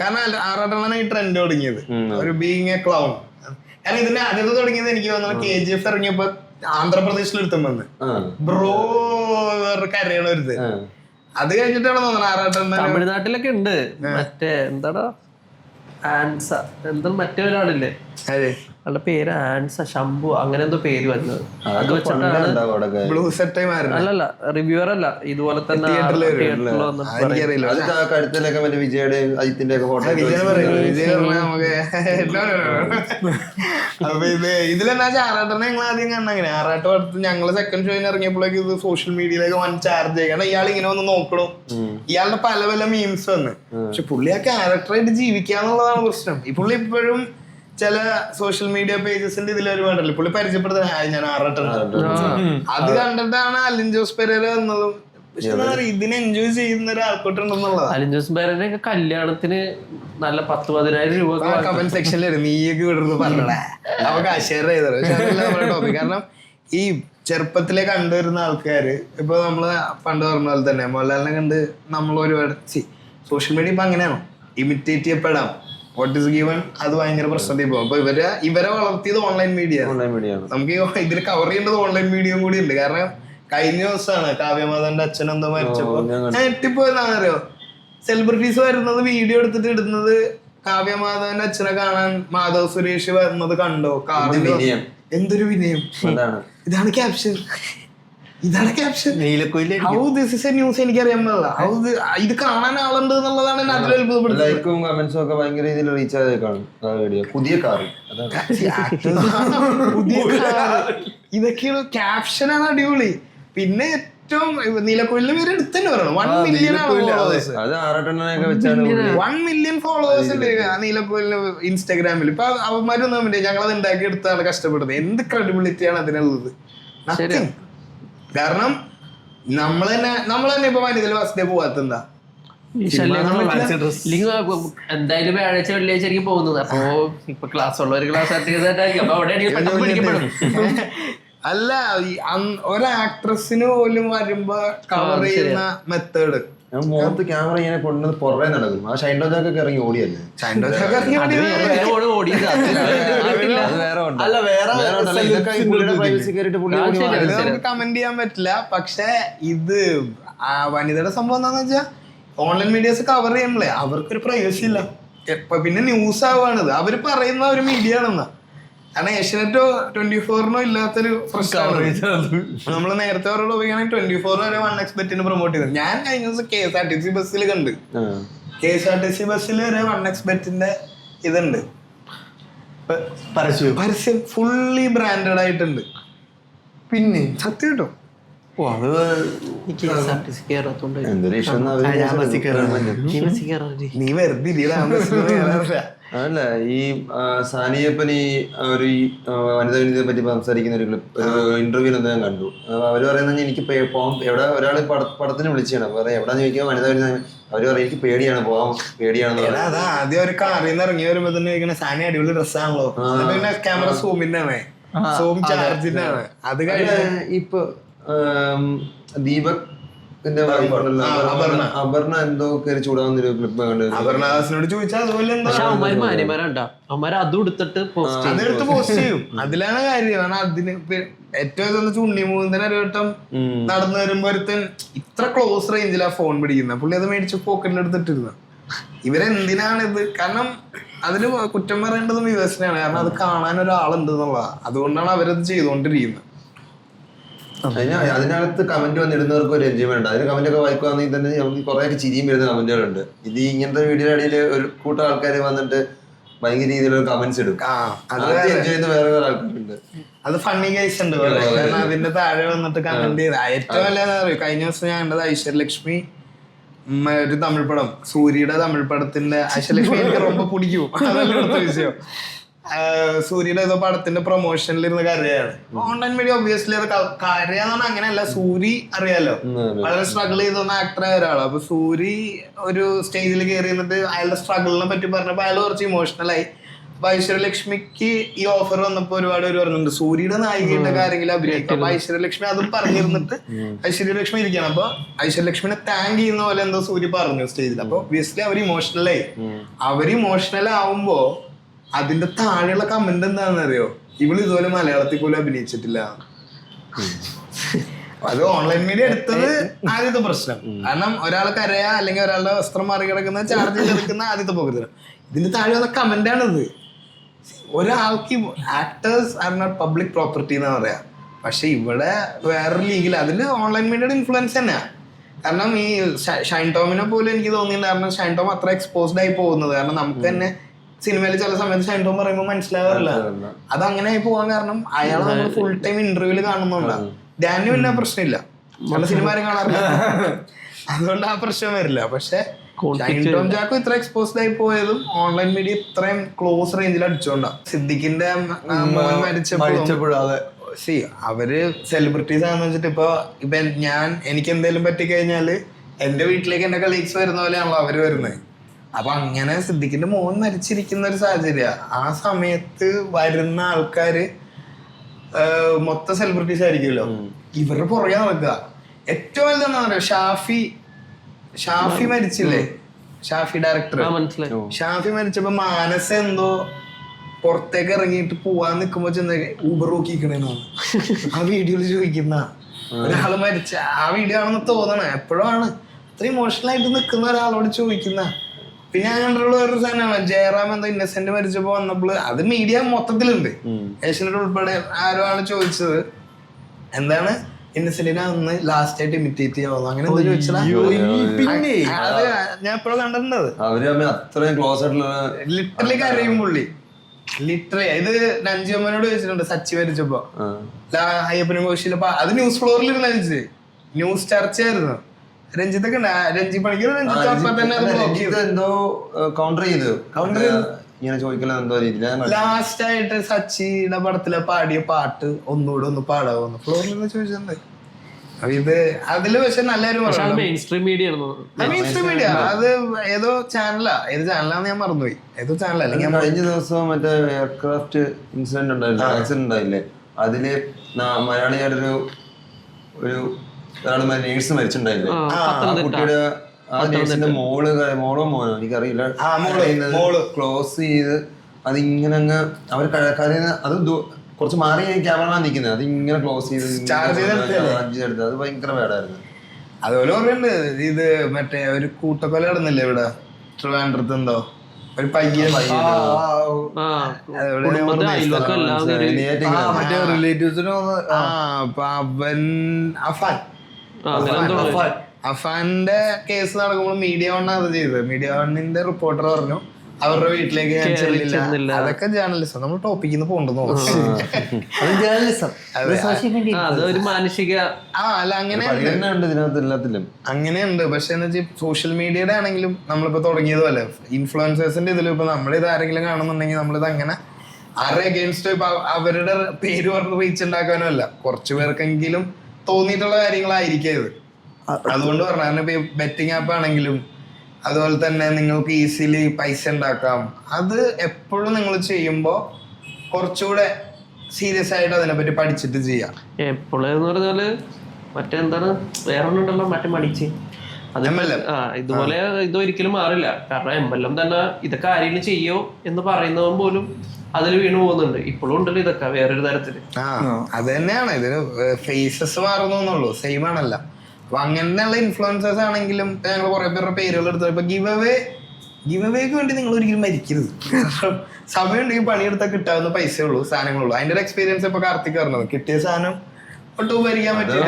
കാരണം ആറാട്ടണ്ണനാണ് ഈ ട്രെൻഡ് തുടങ്ങിയത്, ഒരു ബീങ് എ ക്ലൗൺ. കാരണം ഇതിന്റെ ആദ്യത്തെ തുടങ്ങിയത് എനിക്ക് തോന്നുന്നു KGF ഇറങ്ങിയപ്പോ ആന്ധ്രാപ്രദേശിൽ എടുത്തുമ്പോ ബ്രോ വേറെ കരയണരുത്. അത് കഴിഞ്ഞിട്ടാണ് തോന്നുന്നത് ആറാട്ടണ്ണൻ. തമിഴ്നാട്ടിലൊക്കെ ഉണ്ട് മറ്റേ എന്താടാ ആൻസ എന്താ മറ്റേ ഒരാളില്ലേ, അവളുടെ പേര് ആൻസ ശംഭു അങ്ങനെ എന്തോ പേര് വരുന്നത്. അത് വെച്ചിട്ടാണ് അല്ലല്ല റിവ്യൂവർ അല്ല, ഇതുപോലെ തന്നെ ഇതിലെന്താ ആറാട്ടനെ ഞങ്ങൾ ആദ്യം കണ്ട അങ്ങനെ ആറാട്ട് അടുത്ത് ഞങ്ങള് സെക്കൻഡ് ഷോയിൽ ഇറങ്ങിയപ്പോഴേക്ക് ഇത് സോഷ്യൽ മീഡിയയിലേക്ക് വൻ ചാർജ് ചെയ്യണം. ഇയാൾ ഇങ്ങനെ വന്ന് നോക്കണു, ഇയാളുടെ പല പല മീംസ് വന്ന്. പക്ഷെ പുള്ളി ആ ക്യാരക്ടറായിട്ട് ജീവിക്കാന്നുള്ളതാണ് പ്രശ്നം. ഈ പുള്ളി ഇപ്പോഴും ചില സോഷ്യൽ മീഡിയ പേജസിന്റെ ഇതിൽ ഒരുപാടല്ലേ പുള്ളി പരിചയപ്പെടുത്തുന്നത് ഞാൻ ആറാട്ടാണ്. അത് കണ്ടിട്ടാണ് അലിൻ ജോസ് പെരേര വന്നതും. പക്ഷെ ഇതിനെ എൻജോയ് ചെയ്യുന്ന ഒരു ആൾക്കൂട്ടുണ്ടെന്നുള്ളത്. അലിൻ ജോസ് പെരേരയൊക്കെ കല്യാണത്തിന് നല്ല 10,000-10,000 രൂപ കമന്റ് സെക്ഷനിൽ നീയൊക്കെ വിടുന്നത് പറഞ്ഞേ അവക്ക് ഷെയർ ചെയ്തത്. ടോപ്പിക് കാരണം ഈ ചെറുപ്പത്തിലെ കണ്ടുവരുന്ന ആൾക്കാര് ഇപ്പൊ നമ്മള് പണ്ട് പറഞ്ഞ പോലെ തന്നെ മോഹൻലാലിനെ കണ്ട് നമ്മൾ ഒരുപാട് സോഷ്യൽ മീഡിയ ഇപ്പൊ അങ്ങനെയാണോ ഇമിറ്റേറ്റ് ചെയ്യപ്പെടാം. വാട്ട് ഇസ് ഗിവൺ അത് ഭയങ്കര പ്രശ്നത്തിൽ പോകും. അപ്പൊ ഇവരെ വളർത്തിയത് ഓൺലൈൻ മീഡിയ. നമുക്ക് ഇതിൽ കവർ ചെയ്യേണ്ടത് ഓൺലൈൻ മീഡിയയും കൂടി ഉണ്ട്. കാരണം കഴിഞ്ഞ ദിവസമാണ് കാവ്യമാധവന്റെ അച്ഛനെന്തോ മരിച്ചപ്പോ ഞാൻ എട്ടിപ്പോയെന്നാണറിയോ, സെലിബ്രിറ്റീസ് വരുന്നത് വീഡിയോ എടുത്തിട്ട് ഇടുന്നത് കാവ്യമാധവന്റെ അച്ഛനെ കാണാൻ മാധവ് സുരേഷ് വരുന്നത് കണ്ടോ കാറിൽ. എന്തൊരു വിനയം, ഇതാണ് ക്യാപ്ഷൻ. ഇതാണ് caption. How this is A news എനിക്കറിയാൻ പാടില്ല. ഇത് കാണാൻ ആളുണ്ട് എന്നുള്ളതാണ് എന്നെ അതിൽ അത്ഭുതപ്പെടുന്നത്. ലൈക്കും കമന്റ്സും ഒക്കെ ഭയങ്കര രീതിയിൽ റീച്ച് ആയത് കാണും. പുതിയ കാർ ഇതൊക്കെയാണ് ക്യാപ്ഷനാണ് അടിപൊളി. പിന്നെ ഏറ്റവും നീലക്കുയിലിന്റെ പേര് എടുത്ത് തന്നെ പറയണം. 1 million ഫോളോവേഴ്സ്. അത് 6-8 വെച്ചാണ് 1 million ഫോളോവേഴ്സ് ഉണ്ട് നീലക്കുയിലിന് ഇൻസ്റ്റാഗ്രാമിൽ. ഇപ്പൊ അവന്മാരൊന്നും ഞങ്ങളത് ഉണ്ടാക്കി എടുത്താണ് കഷ്ടപ്പെടുന്നത്. എന്ത് ക്രെഡിബിലിറ്റിയാണ് അതിനുള്ളത്? കാരണം നമ്മൾ തന്നെ ഇപ്പൊ വനിതയിൽ ഫസ്റ്റ് ഡേ പോവാത്തെന്താ എന്തായാലും വ്യാഴാഴ്ച വെള്ളിയാഴ്ച ആയിരിക്കും പോകുന്നത്. അപ്പോ ഇപ്പൊ ക്ലാസ് ഉള്ളവർ ക്ലാസ് അപ്പൊ അവിടെ അല്ല ഒരു ആക്ട്രസിന് പോലും വരുമ്പോ കവർ ചെയ്യുന്ന മെത്തേഡ്. മുഖത്ത് ക്യാമറ ഇങ്ങനെ കൊണ്ടുവന്ന് പുറമേ നടക്കും. ആ ഷൈൻഡോജൊക്കെ ഇറങ്ങി ഓടിയല്ലേ? കമന്റ് ചെയ്യാൻ പറ്റില്ല. പക്ഷെ ഇത് വനിതയുടെ സംഭവം എന്താന്ന് വെച്ചാൽ ഓൺലൈൻ മീഡിയസ് കവർ ചെയ്യുമ്പോഴേ അവർക്കൊരു പ്രൈവസി ഇല്ല. പിന്നെ ന്യൂസ് ആവുകയാണിത്. അവര് പറയുന്ന ഒരു മീഡിയ ആണെന്നാ. കാരണം ഏഷ്യാനെറ്റോ 24 ഇല്ലാത്തൊരു പ്രശ്നമാണ്. നമ്മള് നേരത്തെ അവരോട് ഉപയോഗിക്കുകയാണെങ്കിൽ 24 വരെ 1xBet പ്രൊമോട്ട് ചെയ്തത്. ഞാൻ കഴിഞ്ഞ ദിവസം KSRTC ബസ്സിൽ കണ്ട്. KSRTC ബസ്സിൽ വരെ 1xBet ഇതുണ്ട്, പരസ്യം ഫുള്ളി ബ്രാൻഡഡ് ആയിട്ടുണ്ട്. പിന്നെ സത്യം കേട്ടോ. നീ വെറുതെ അതല്ല ഈ സാനിയപ്പൻ ഈ ഒരു വനിതയെ പറ്റി സംസാരിക്കുന്ന ഒരു ക്ലിപ്പ് ഇന്റർവ്യൂ ഞാൻ കണ്ടു. അവര് പറയുന്നത് എനിക്ക് എവിടെ ഒരാൾ പടത്തിന് വിളിച്ചാണ്. പറയാം എവിടെന്ന് ചോദിക്കാൻ വനിത അവര് പറയും എനിക്ക് പേടിയാണ് പോകാൻ പേടിയാണെന്ന് പറയാം. അതാ ആദ്യം ഒരു കാറിൽ നിന്ന് ഇറങ്ങി വരുമ്പോ തന്നെ ചോദിക്കണ സാനി അടിപൊളി ഡ്രസ്സാണല്ലോ. പിന്നെ ക്യാമറ സൂമിന്റെ ആണ്, സൂം ചാർജിന്റെ ആണ്. അത് കഴിഞ്ഞ ഇപ്പൊ ദീപക് അപർണ എന്തോ കയറി ചൂടാവുന്നൊരു ക്ലിപ്പ് കണ്ടു. അപർണദാസിനോട് ചോദിച്ചാൽ അതുപോലെ അതെടുത്ത് പോസ്റ്റ് ചെയ്യും. അതിലാണ് കാര്യം. അതിന് ഏറ്റവും ചുണ്ണി മൂന്നിന് ഒരു വട്ടം നടന്നു വരുമ്പോ ഒരുത്തൻ ഇത്ര ക്ലോസ് റേഞ്ചിലാ ഫോൺ പിടിക്കുന്നത്. പുള്ളി അത് മേടിച്ച് പോക്കറ്റിൽ എടുത്തിട്ടിരുന്ന. ഇവരെന്തിനാണ് ഇത്? കാരണം അതിന് കുറ്റം പറയേണ്ടതും വിവസനയാണ്. കാരണം അത് കാണാൻ ഒരാളുണ്ട് എന്നുള്ളതാ. അതുകൊണ്ടാണ് അവരത് ചെയ്തുകൊണ്ടിരിക്കുന്നത്. അതിനകത്ത് കമന്റ് വന്നിടുന്നവർക്ക് ഒരു എൻജോയ്മെന്റ് ഉണ്ട്. അതിന് കമന്റ് ഒക്കെ വായിക്കുകയാണെങ്കിൽ തന്നെ നമുക്ക് കുറെ ചിരിയും വരുന്ന കമന്റുകളുണ്ട്. ഇത് ഇങ്ങനത്തെ വീഡിയോയുടെ അടിയിൽ ഒരു കൂട്ടം ആൾക്കാർ വന്നിട്ട് ഭയങ്കര രീതിയിലുള്ള കമന്റ്സ് ഇടും. എൻജോയ് ചെയ്യുന്ന വേറെ ആൾക്കാരുണ്ട്. അത് ഫണ്ണി കേസ് ഉണ്ട്. അതിന്റെ താഴെ വന്നിട്ട് കമന്റ് ചെയ്ത ഏറ്റവും നല്ല കഴിഞ്ഞ ദിവസം ഞാൻ കണ്ടത് ഐശ്വര്യലക്ഷ്മി ഒരു തമിഴ് പടം, സൂര്യയുടെ തമിഴ് പടത്തിന്റെ. ഐശ്വര്യലക്ഷ്മി എനിക്ക് ரொம்ப പിടിക്കും. അതല്ല അടുത്ത വിഷയം. സൂര്യയുടെ ഏതോ പടത്തിന്റെ പ്രൊമോഷനിൽ ഇരുന്ന് കരയാണ്. ഓൺലൈൻ മീഡിയ ഒബ്വിയസ്ലി അത് കരയാന്നാണ്. അങ്ങനെയല്ല, സൂരി അറിയാലോ വളരെ സ്ട്രഗിൾ ചെയ്ത് വന്ന ആക്ടറായ ഒരാളാണ്. അപ്പൊ സൂരി ഒരു സ്റ്റേജിൽ കയറി നിന്നിട്ട് അയാളുടെ സ്ട്രഗിളിനെ പറ്റി പറഞ്ഞപ്പോ അയാൾ കുറച്ച് ഇമോഷണലായി. അപ്പൊ ഐശ്വര്യലക്ഷ്മിക്ക് ഈ ഓഫർ വന്നപ്പോ ഒരുപാട് പേര് പറഞ്ഞിട്ടുണ്ട് സൂര്യയുടെ നായികയുടെ കാര്യമെങ്കിലും അഭിനയിക്കും. അപ്പൊ ഐശ്വര്യലക്ഷ്മി അതും പറഞ്ഞിരുന്നിട്ട് ഐശ്വര്യലക്ഷ്മി ഇരിക്കണം. അപ്പൊ ഐശ്വര്യലക്ഷ്മിനെ താങ്ക് ചെയ്യുന്ന പോലെ എന്തോ സൂര്യ പറഞ്ഞു സ്റ്റേജിൽ. അപ്പൊ ഒബ്വിയസ്ലി അവർ ഇമോഷണലായി. ഇമോഷണൽ ആവുമ്പോ അതിന്റെ താഴെയുള്ള കമന്റ് എന്താണെന്ന് അറിയോ? ഇവള് ഇതുപോലെ മലയാളത്തിൽ പോലും അഭിനയിച്ചിട്ടില്ല. അത് ഓൺലൈൻ മീഡിയ എടുത്തത് ആദ്യത്തെ പ്രശ്നം. കാരണം ഒരാൾക്ക് അറിയാം, അല്ലെങ്കിൽ ഒരാളുടെ വസ്ത്രം മറികടക്കുന്ന ചാർജ് എടുക്കുന്ന ആദ്യത്തെ പോകരുത്. ഇതിന്റെ താഴെ വന്ന കമന്റ് ആണിത്. ഒരാൾക്ക് actors are not public property എന്നാ പറയാ. പക്ഷെ ഇവിടെ വേറൊരു ലീഗിൽ അതില് ഓൺലൈൻ മീഡിയയുടെ ഇൻഫ്ലുവൻസ് തന്നെയാ. കാരണം ഈ ഷൈൻ ടോമിനെ പോലും എനിക്ക് തോന്നിയിട്ടുണ്ടായിരുന്നു ഷൈൻ ടോം അത്ര എക്സ്പോസ്ഡ് ആയി പോകുന്നത്. കാരണം നമുക്ക് തന്നെ സിനിമയിൽ ചില സമയത്ത് ഷൈൻ ടോം പറയുമ്പോൾ മനസ്സിലാകാറില്ല. അത് അങ്ങനെ ആയി പോകാൻ കാരണം അയാൾ നമ്മൾ ഫുൾ ടൈം ഇന്റർവ്യൂല് കാണുന്നുണ്ടാവും. ഡാനിന് പിന്നെ പ്രശ്നമില്ല, നല്ല സിനിമ ആരും കാണാറില്ല, അതുകൊണ്ട് ആ പ്രശ്നം വരില്ല. പക്ഷെ ഷൈൻ ടോം ചാക്കോ ഇത്ര എക്സ്പോസ്ഡ് ആയി പോയതും ഓൺലൈൻ മീഡിയ ഇത്രയും ക്ലോസ് റേഞ്ചിൽ അടിച്ചോണ്ടാ. സിദ്ദിഖിന്റെ മോൻ മരിച്ചപ്പോഴും അവര് സെലിബ്രിറ്റീസ് ആണെന്ന് വെച്ചിട്ട് ഇപ്പൊ എനിക്ക് എന്തെങ്കിലും പറ്റിക്കഴിഞ്ഞാല് എന്റെ വീട്ടിലേക്ക് എന്റെ കളീഗ്സ് വരുന്ന പോലെയാണല്ലോ അവര് വരുന്നത്. അപ്പൊ അങ്ങനെ സിദ്ദിഖിന്റെ മോൻ മരിച്ചിരിക്കുന്ന ഒരു സാഹചര്യ. ആ സമയത്ത് വരുന്ന ആൾക്കാര് മൊത്തം സെലിബ്രിറ്റീസ് ആയിരിക്കുമല്ലോ, ഇവരുടെ പുറകെ നടക്കുക. ഏറ്റവും വലുതെന്താ പറയാ, ഷാഫി മരിച്ചില്ലേ, ഷാഫി ഡയറക്ടർ. ഷാഫി മരിച്ചപ്പോ മാനസ എന്തോ പുറത്തേക്ക് ഇറങ്ങിയിട്ട് പോവാൻ നിൽക്കുമ്പോ ചെന്ന് ഊബർ നോക്കിക്കണേന്നാണ് ആ വീഡിയോയിൽ ചോദിക്കുന്ന. ഒരാള് മരിച്ച ആ വീഡിയോ ആണെന്ന് തോന്നണേ. എപ്പോഴാണ് അത്ര ഇമോഷണൽ ആയിട്ട് നിൽക്കുന്ന ഒരാളോട് ചോദിക്കുന്ന. പിന്നെ ഞാൻ കണ്ടിട്ടുള്ള വേറൊരു സാധനമാണ്, ജയറാം എന്തോ ഇന്നസെന്റ് മരിച്ചപ്പോ വന്നപ്പോൾ അത് മീഡിയ മൊത്തത്തിലുണ്ട്, ഏഷ്യനെറ്റ് ഉൾപ്പെടെ. ആരോ ആണ് ചോദിച്ചത് എന്താണ് ഇന്നസെന്റിനെ അന്ന് ലാസ്റ്റ് ആയിട്ട് ഇമിറ്റേറ്റ് ചെയ്യാവുന്നു അങ്ങനെ എന്തെങ്കിലും വെച്ചാൽ പിന്നെ അത് ഞാൻ എപ്പോഴും കണ്ടിട്ടുണ്ട്. അവര് തമ്മിൽ അത്രയും ക്ലോസ് ആയിട്ടുള്ള ലിറ്ററലി കരയും പുള്ളി. ലിറ്ററലി ഇത് രഞ്ജിയമ്മനോട് ചോദിച്ചിട്ടുണ്ട് സച്ചി മരിച്ചപ്പോ അയ്യപ്പനും കോശിയിലപ്പോ അത് ന്യൂസ് ഫ്ലോറിൽ ഇരുന്ന് ന്യൂസ് ചർച്ചയായിരുന്നു. രഞ്ജിത്തൊക്കെ രഞ്ജി പണിക്കർ രഞ്ജിത്ത് അപ്പൊ തന്നെ അത് ബ്ലോക്ക് ചെയ്തു. എന്തോ കൗണ്ടർ ചെയ്തു ഇങ്ങനെ ചോദിക്കല എന്തോ രീതിയിൽ ലാസ്റ്റ് ആയിട്ട് സച്ചിയുടെ പടത്തിലെ പാടിയ പാട്ട് ഒന്നുകൂടെ ഒന്ന് പാടാവുന്നു ഫ്ലോറിൽ നിന്ന് ചോദിച്ചിട്ടുണ്ട്. അപ്പൊ ഇത് അതില് പക്ഷെ നല്ലൊരു മെയിൻ സ്ട്രീം മീഡിയ മീഡിയ അത് ഏതോ ചാനലാ, ഏത് ചാനലാന്ന് ഞാൻ മറന്നുപോയി. ഏതോ ചാനൽ അല്ലെങ്കിൽ കഴിഞ്ഞ ദിവസം മറ്റേ എയർക്രാഫ്റ്റ് ഇൻസിഡന്റ് ഉണ്ടായില്ലേ, ആക്സിഡന്റ് ഉണ്ടായില്ലേ, അതില് മലയാളിയായിട്ടൊരു ഒരാൾ നേഴ്സ് മരിച്ചിട്ടുണ്ടായില്ലേ, ആ കുട്ടിയുടെ ആ നേഴ്സിന്റെ മോളോ മോനോ എനിക്കറിയില്ല ക്ലോസ് ചെയ്ത് അതിങ്ങനെ അങ്ങ് അവർ കരയുന്ന അത് കുറച്ച് മാറി ക്യാമറമാൻ നിൽക്കുന്നത് അത് ഇങ്ങനെ ക്ലോസ് ചെയ്ത് എടുത്തത് അത് ഭയങ്കര വേടായിരുന്നു. അതുപോലെ പറയുന്നുണ്ട് ഇത് മറ്റേ ഒരു കൂട്ടക്കൊല നടന്നില്ലേ ഇവിടെ ട്രിവാൻഡ്രത്ത് എന്തോ ഒരു പയ്യൻ മറ്റേ റിലേറ്റീവ്സിന് അപ്പൊ അഫാന്റെ കേസ് നടക്കുമ്പോൾ മീഡിയ വണ്ണാ അത് ചെയ്തത്. മീഡിയ വണ്ണിന്റെ റിപ്പോർട്ടർ പറഞ്ഞു അവരുടെ വീട്ടിലേക്ക് ഞാൻ ചെല്ലില്ല. അതൊക്കെ ജേർണലിസം. നമ്മൾ ടോപ്പിക്കിന്ന് പോകണ്ടെന്ന് തോന്നുന്നു. അതൊരു മാനുഷിക അല്ല അങ്ങനെയുണ്ട്. പക്ഷെ എന്ന് വെച്ചാൽ സോഷ്യൽ മീഡിയയുടെ ആണെങ്കിലും നമ്മളിപ്പോ തുടങ്ങിയതുപോലെ ഇൻഫ്ലുവൻസേഴ്സിന്റെ ഇതിലും ഇപ്പൊ നമ്മളിത് ആരെങ്കിലും കാണുന്നുണ്ടെങ്കിൽ നമ്മളിത് അങ്ങനെ ആരുടെ അഗെയിൻസ്റ്റ് ഇപ്പൊ അവരുടെ പേര് പറഞ്ഞ് റീച്ച് ഉണ്ടാക്കാനും അല്ല, കുറച്ചു പേർക്കെങ്കിലും തോന്നിയിട്ടുള്ള കാര്യങ്ങളായിരിക്കും ഇത്. അതുകൊണ്ട് പറഞ്ഞു കാരണം ഇപ്പൊ ബെറ്റിംഗ് ആപ്പ് ആണെങ്കിലും അതുപോലെ തന്നെ നിങ്ങൾക്ക് ഈസിലി പൈസ ഉണ്ടാക്കാം. അത് എപ്പോഴും നിങ്ങൾ ചെയ്യുമ്പോൾ കുറച്ചുകൂടെ സീരിയസ് ആയിട്ട് അതിനെപ്പറ്റി പഠിച്ചിട്ട് ചെയ്യാം. എപ്പോഴെന്ന് പറഞ്ഞാല് മറ്റെന്താണ് വേറെ ഒന്നുണ്ടല്ലോ മറ്റേ മടിച്ച് ഇതുപോലെ ഇതൊരിക്കലും മാറില്ല. കാരണം MLM തന്നെ ഇതൊക്കെ ആരെങ്കിലും ചെയ്യോ എന്ന് പറയുന്നവൻ പോലും അതിൽ വീണു പോകുന്നുണ്ട്. ഇപ്പോഴും ഉണ്ടല്ലോ ഇതൊക്കെ വേറൊരു തരത്തില്. അത് തന്നെയാണ് ഇതിന് ഫേസസ് മാറുന്നുള്ളൂ, സെയിം ആണല്ല. അപ്പൊ അങ്ങനെയുള്ള ഇൻഫ്ലുവൻസേഴ്സ് ആണെങ്കിലും ഞങ്ങൾ കുറെ പേരുടെ പേരുകൾ എടുത്തു. ഇപ്പൊ ഗിവ് അവേക്ക് വേണ്ടി നിങ്ങൾ ഒരിക്കലും മരിക്കരുത്. സമയം ഉണ്ടെങ്കിൽ പണിയെടുത്താൽ കിട്ടാവുന്ന പൈസയേ ഉള്ളൂ, സാധനങ്ങളുള്ളൂ. അതിന്റെ ഒരു എക്സ്പീരിയൻസ് ഇപ്പൊ കാർത്തിക് പറഞ്ഞത് കിട്ടിയ സാധനം ഒട്ടും ഉപകരിക്കാൻ പറ്റില്ല.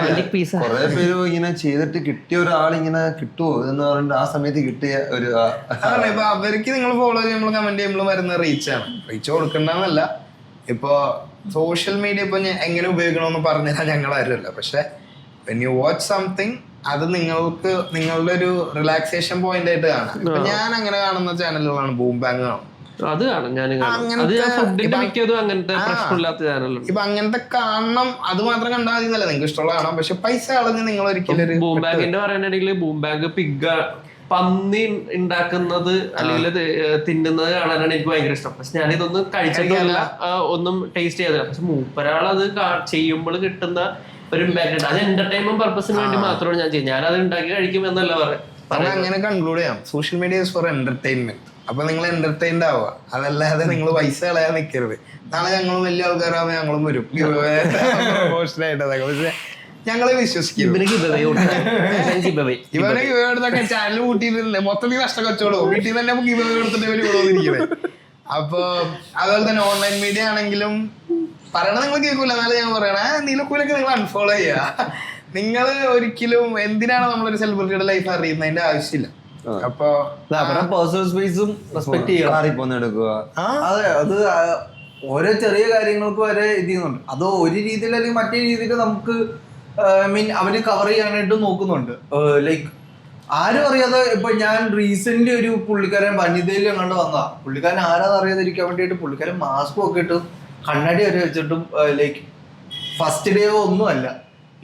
കുറെ പേര് ഇങ്ങനെ ചെയ്തിട്ട് കിട്ടിയ ഒരാൾ ഇങ്ങനെ കിട്ടുമോ എന്ന് പറഞ്ഞിട്ട് ആ സമയത്ത് കിട്ടിയ ഒരു അതാണ്. ഇപ്പൊ അവർക്ക് നിങ്ങൾ ഫോളോ ചെയ്യുമ്പോൾ കമന്റ് ചെയ്യുമ്പോൾ വരുന്ന റീച്ചാണ്. റീച്ച് കൊടുക്കണ്ടെന്നല്ല, ഇപ്പൊ സോഷ്യൽ മീഡിയ ഇപ്പൊ എങ്ങനെ ഉപയോഗിക്കണമെന്ന് പറഞ്ഞാൽ ഞങ്ങൾ ആരുമല്ല. പക്ഷെ when you watch something അത് നിങ്ങൾക്ക് നിങ്ങളുടെ ഒരു റിലാക്സേഷൻ പോയിന്റ് ആയിട്ട് കാണാം. ഇപ്പൊ ഞാൻ അങ്ങനെ കാണുന്ന ചാനലുകളാണ് ബൂം ബാങ്ക് കാണും. അത് കാണും ഞാൻ അങ്ങനത്തെ പ്രശ്നമില്ലാത്ത ചാനലുണ്ട്. ഇപ്പൊ അങ്ങനത്തെ കാണണം, അത് മാത്രം കണ്ടാൽ മതി എന്നല്ല, നിങ്ങൾക്ക് ഇഷ്ടമുള്ള കാണാം. പക്ഷെ പൈസ കളഞ്ഞ് നിങ്ങൾ ഒരിക്കലും ബൂം ബാങ്കിന്റെ പറയാനാണെങ്കിൽ ബൂം ബാങ്ക് പന്നി ഉണ്ടാക്കുന്നത് അല്ലെങ്കിൽ തിന്നുന്നത് കാണാനാണ് എനിക്ക് ഭയങ്കര ഇഷ്ടം. പക്ഷെ ഞാനിതൊന്നും കഴിച്ചിട്ടില്ല, ഒന്നും ടേസ്റ്റ് ചെയ്യാറില്ല. പക്ഷെ മൂപ്പരാളത് ചെയ്യുമ്പോൾ കിട്ടുന്ന ഒരു മെത്തഡ്, അത് എന്റർടൈൻമെന്റ് പർപ്പസിന് വേണ്ടി മാത്രമാണ് ഞാൻ ചെയ്യുന്നത്. ഞാനത് ഉണ്ടാക്കി കഴിക്കും എന്നല്ല പറയാം. അങ്ങനെ കൺക്ലൂഡ് ചെയ്യാം, social media is for entertainment. അപ്പൊ നിങ്ങൾ എന്റർടൈൻഡ് ആവുക, അതല്ലാതെ നിങ്ങൾ പൈസ കളയാൻ നിൽക്കരുത്. നാളെ ഞങ്ങളും വലിയ ആൾക്കാരാകുമ്പോൾ ഞങ്ങളും വരും പ്രൊമോഷനായിട്ട്. പക്ഷെ ഞങ്ങളെ വിശ്വസിക്കും. ഇവനെ ഇവടുത്തൊക്കെ ചാനൽ കൂട്ടിയിട്ടുണ്ട്, മൊത്തത്തിൽ നഷ്ടം കച്ചവടോ വീട്ടിൽ നിന്ന് തന്നെ നമുക്ക് ഇവ എടുത്തിട്ട് ഇവര് കൊണ്ടുവന്നിരിക്കുന്നത്. അപ്പൊ അതുപോലെ തന്നെ ഓൺലൈൻ മീഡിയ ആണെങ്കിലും പറയണ നിങ്ങൾ കേൾക്കൂല, എന്നാലും ഞാൻ പറയണേ നീലക്കൂലൊക്കെ നിങ്ങൾ അൺഫോളോ ചെയ്യുക. നിങ്ങൾ ഒരിക്കലും എന്തിനാണ് നമ്മളൊരു സെലിബ്രിറ്റിയുടെ ലൈഫ് അറിയുന്നതിന്റെ ആവശ്യമില്ല. അപ്പൊ പേഴ്സണൽ സ്പേസും റെസ്പെക്ട് ചെയ്യണം. അതെ, അത് ഓരോ ചെറിയ കാര്യങ്ങൾക്ക് വരെ ഇത് ചെയ്യുന്നുണ്ട്. അത് ഒരു രീതിയിൽ അല്ലെങ്കിൽ മറ്റേ രീതിയിൽ നമുക്ക് അവര് കവർ ചെയ്യാനായിട്ട് നോക്കുന്നുണ്ട്. ലൈക്ക് ആരും അറിയാതെ ഇപ്പൊ ഞാൻ റീസെന്റ് ഒരു പുള്ളിക്കാരൻ വനിതയിൽ കണ്ട് വന്നതാ. പുള്ളിക്കാരൻ ആരാന്ന് അറിയാതിരിക്കാൻ വേണ്ടിയിട്ട് പുള്ളിക്കാരൻ മാസ്കും ഒക്കെ ഇട്ട് കണ്ണാടി വരെ വെച്ചിട്ടും ലൈക്ക് ഫസ്റ്റ് ഡേ ഒന്നും അല്ല.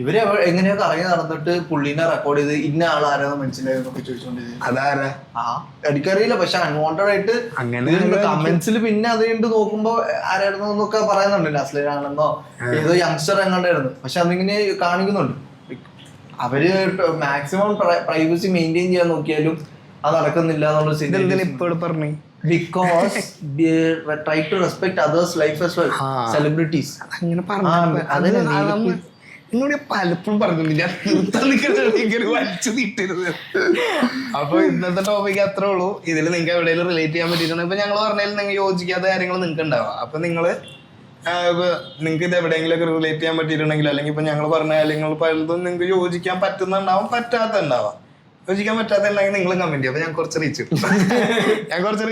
ഇവര് എങ്ങനെയൊക്കെ ഇറങ്ങി നടന്നിട്ട് പുള്ളിനെ റെക്കോർഡ് ചെയ്ത് ഇന്ന ആളാരാന്ന് മനസ്സിലായെന്നൊക്കെ ചോദിച്ചോണ്ടിരുന്നത്. അതാരാ എനിക്കറിയില്ല. പക്ഷെ അൺവാണ്ടഡ് ആയിട്ട് കമന്റ്സിൽ പിന്നെ അത് കണ്ട് നോക്കുമ്പോ ആരായിരുന്നൊക്കെ പറയുന്നുണ്ട്, നസ്ലിനാണെന്നോ ഏതോ യങ്സ്റ്റർ എങ്ങാണ്ടായിരുന്നു. പക്ഷെ അതിങ്ങനെ കാണിക്കുന്നുണ്ട്. അവര് മാക്സിമം പ്രൈവസി മെയിൻറ്റെയിൻ ചെയ്യാൻ നോക്കിയാലും അത് നടക്കുന്നില്ല എന്നുള്ള because try to respect others life as well. Celebrities അങ്ങനെ നിങ്ങളോട് പലപ്പോഴും പറഞ്ഞില്ല വലിച്ചു നീട്ടരുത്. അപ്പൊ ഇന്നത്തെ ടോപ്പിക് അത്രേ ഉള്ളൂ. ഇതിൽ നിങ്ങൾക്ക് എവിടെയെങ്കിലും റിലേറ്റ് ചെയ്യാൻ പറ്റിയിട്ടുണ്ട്. ഇപ്പൊ ഞങ്ങൾ പറഞ്ഞാലും നിങ്ങൾ യോജിക്കാത്ത കാര്യങ്ങൾ നിങ്ങൾക്ക് ഉണ്ടാവാം. അപ്പൊ നിങ്ങള് നിങ്ങൾക്ക് ഇത് എവിടെയെങ്കിലും ഒക്കെ റിലേറ്റ് ചെയ്യാൻ പറ്റിയിട്ടുണ്ടെങ്കിൽ, അല്ലെങ്കിൽ ഇപ്പൊ ഞങ്ങൾ പറഞ്ഞ കാര്യങ്ങൾ പലതും നിങ്ങൾക്ക് യോജിക്കാൻ പറ്റുന്നുണ്ടാവും, പറ്റാത്തുണ്ടാവാം. യോജിക്കാൻ പറ്റാത്തുണ്ടെങ്കിൽ നിങ്ങൾ കമന്റ് ചെയ്യും. അപ്പൊ ഞാൻ കുറച്ച് റീച്ച് ഞാൻ കുറച്ച്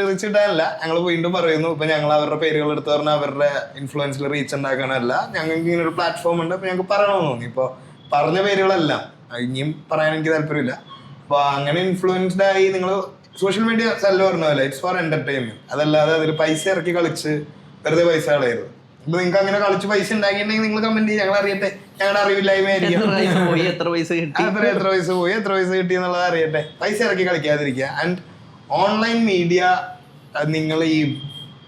റീച്ച് ഇട്ടാനല്ല, ഞങ്ങൾ വീണ്ടും പറയുന്നു. ഇപ്പൊ ഞങ്ങൾ അവരുടെ പേരുകൾ എടുത്ത് പറഞ്ഞാൽ അവരുടെ ഇൻഫ്ലുവൻസിൽ റീച്ച് ഉണ്ടാക്കാനല്ല, ഞങ്ങൾക്ക് ഇങ്ങനെ ഒരു പ്ലാറ്റ്ഫോം ഉണ്ട്. അപ്പൊ ഞങ്ങൾക്ക് പറയണമെന്ന് തോന്നി. ഇപ്പൊ പറഞ്ഞ പേരുകളെല്ലാം ഇനിയും പറയാൻ എനിക്ക് താല്പര്യമില്ല. അപ്പൊ അങ്ങനെ ഇൻഫ്ലുവൻസ്ഡ് ആയി നിങ്ങൾ സോഷ്യൽ മീഡിയ സെല്ല് പറഞ്ഞ പോലെ ഇറ്റ്സ് ഫോർ എന്റർടൈൻമെന്റ്. അതല്ലാതെ അതിൽ പൈസ ഇറക്കി കളിച്ച് വെറുതെ പൈസ കളയരുത്. ഇപ്പൊ നിങ്ങൾക്ക് അങ്ങനെ കളിച്ച് പൈസ ഉണ്ടാക്കിയിട്ടുണ്ടെങ്കിൽ നിങ്ങൾ കമന്റ് ചെയ്യും, ഞങ്ങൾ അറിയട്ടെ. ഞങ്ങളുടെ അറിവില്ലായ്മയായിരിക്കും എത്ര പൈസ കിട്ടി, എത്ര പൈസ പോയി, എത്ര പൈസ കിട്ടി എന്നുള്ളത് അറിയട്ടെ. പൈസ ഇറക്കി കളിക്കാതിരിക്കുക. ആൻഡ് ഓൺലൈൻ മീഡിയ നിങ്ങൾ ഈ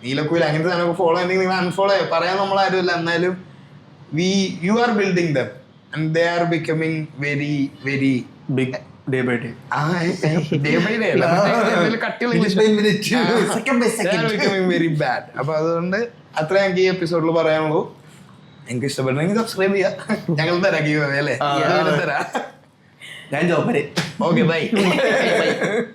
നീലക്കുയിൽ അങ്ങനത്തെ സാധനമൊക്കെ ഫോളോ ചെയ്യണമെങ്കിൽ നിങ്ങൾ അൺഫോളോ ചെയ്യുക. പറയാൻ നമ്മളാരുമില്ല. എന്നാലും you are building them and they are becoming very very big day by day. Day by day very bad. അപ്പൊ അതുകൊണ്ട് അത്ര ഞങ്ങൾക്ക് ഈ എപ്പിസോഡിൽ പറയാനുള്ളൂ. എനിക്ക് ഇഷ്ടപ്പെട്ടെങ്കിൽ സബ്സ്ക്രൈബ് ചെയ്യാം. ഞങ്ങൾ തരാം ഗീവ് അവേ അല്ലേ? തരാം. ഞാൻ ജോപ്പരെ. Okay bye.